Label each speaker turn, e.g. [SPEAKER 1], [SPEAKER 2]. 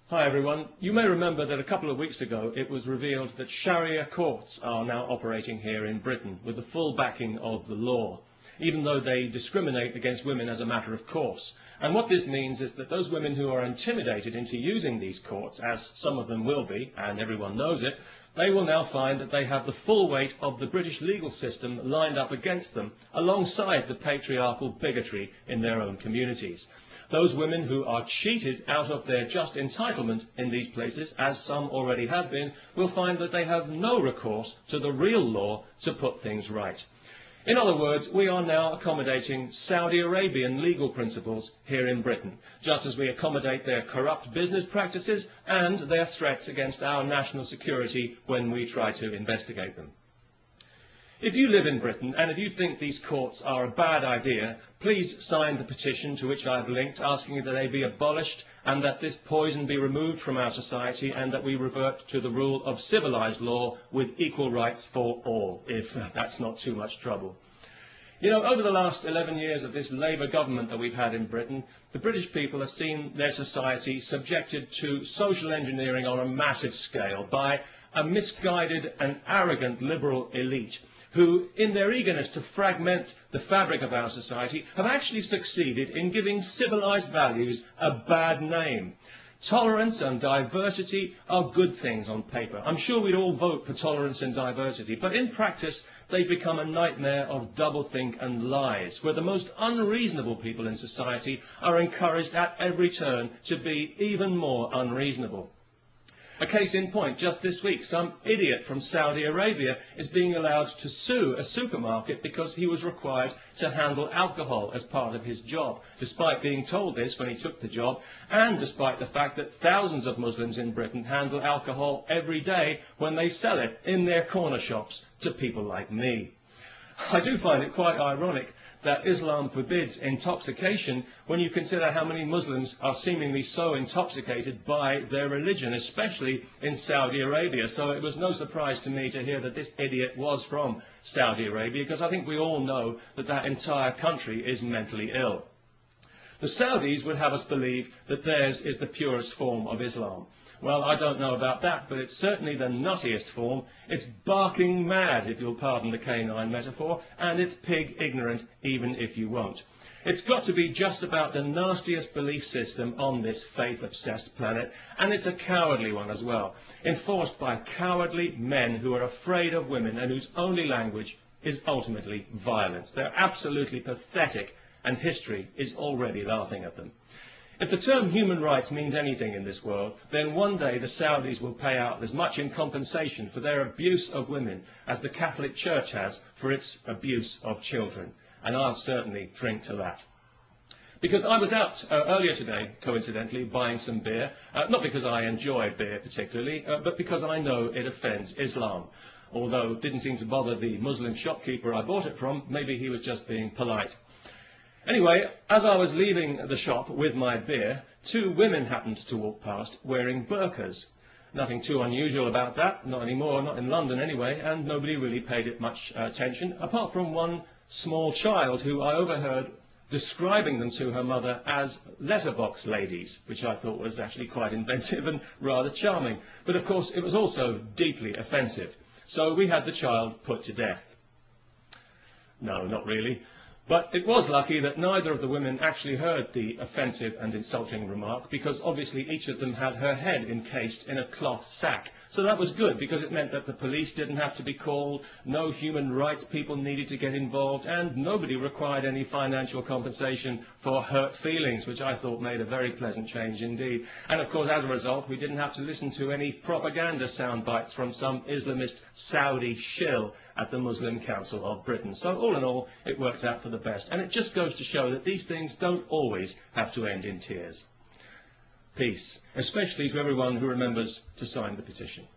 [SPEAKER 1] Hi everyone. You may remember that a couple of weeks ago it was revealed that Sharia courts are now operating here in Britain with the full backing of the law, even though they discriminate against women as a matter of course. And what this means is that those women who are intimidated into using these courts, as some of them will be, and everyone knows it, they will now find that they have the full weight of the British legal system lined up against them, alongside the patriarchal bigotry in their own communities. Those women who are cheated out of their just entitlement in these places, as some already have been, will find that they have no recourse to the real law to put things right. In other words, we are now accommodating Saudi Arabian legal principles here in Britain, just as we accommodate their corrupt business practices and their threats against our national security when we try to investigate them. If you live in Britain and if you think these courts are a bad idea, please sign the petition to which I have linked, asking that they be abolished and that this poison be removed from our society and that we revert to the rule of civilised law with equal rights for all, if that's not too much trouble. You know, over the last 11 years of this Labour government that we've had in Britain, the British people have seen their society subjected to social engineering on a massive scale by a misguided and arrogant liberal elite who, in their eagerness to fragment the fabric of our society, have actually succeeded in giving civilised values a bad name. Tolerance and diversity are good things on paper. I'm sure we'd all vote for tolerance and diversity, but in practice they've become a nightmare of doublethink and lies, where the most unreasonable people in society are encouraged at every turn to be even more unreasonable. A case in point, just this week, some idiot from Saudi Arabia is being allowed to sue a supermarket because he was required to handle alcohol as part of his job, despite being told this when he took the job, and despite the fact that thousands of Muslims in Britain handle alcohol every day when they sell it in their corner shops to people like me. I do find it quite ironic that Islam forbids intoxication when you consider how many Muslims are seemingly so intoxicated by their religion, especially in Saudi Arabia. So it was no surprise to me to hear that this idiot was from Saudi Arabia, because I think we all know that that entire country is mentally ill. The Saudis would have us believe that theirs is the purest form of Islam. Well, I don't know about that, but it's certainly the nuttiest form. It's barking mad, if you'll pardon the canine metaphor, and it's pig ignorant, even if you won't. It's got to be just about the nastiest belief system on this faith-obsessed planet, and it's a cowardly one as well, enforced by cowardly men who are afraid of women and whose only language is ultimately violence. They're absolutely pathetic, and history is already laughing at them. If the term human rights means anything in this world, then one day the Saudis will pay out as much in compensation for their abuse of women as the Catholic Church has for its abuse of children. And I'll certainly drink to that. Because I was out earlier today, coincidentally, buying some beer, not because I enjoy beer particularly, but because I know it offends Islam. Although it didn't seem to bother the Muslim shopkeeper I bought it from, maybe he was just being polite. Anyway, as I was leaving the shop with my beer, two women happened to walk past wearing burqas. Nothing too unusual about that, not anymore, not in London anyway, and nobody really paid it much attention, apart from one small child who I overheard describing them to her mother as letterbox ladies, which I thought was actually quite inventive and rather charming. But of course it was also deeply offensive, so we had the child put to death. No, not really. But it was lucky that neither of the women actually heard the offensive and insulting remark, because obviously each of them had her head encased in a cloth sack. So that was good, because it meant that the police didn't have to be called, no human rights people needed to get involved, and nobody required any financial compensation for hurt feelings, which I thought made a very pleasant change indeed. And of course, as a result, we didn't have to listen to any propaganda sound bites from some Islamist Saudi shill at the Muslim Council of Britain. So all in all, it worked out for the best. And it just goes to show that these things don't always have to end in tears. Peace, especially to everyone who remembers to sign the petition.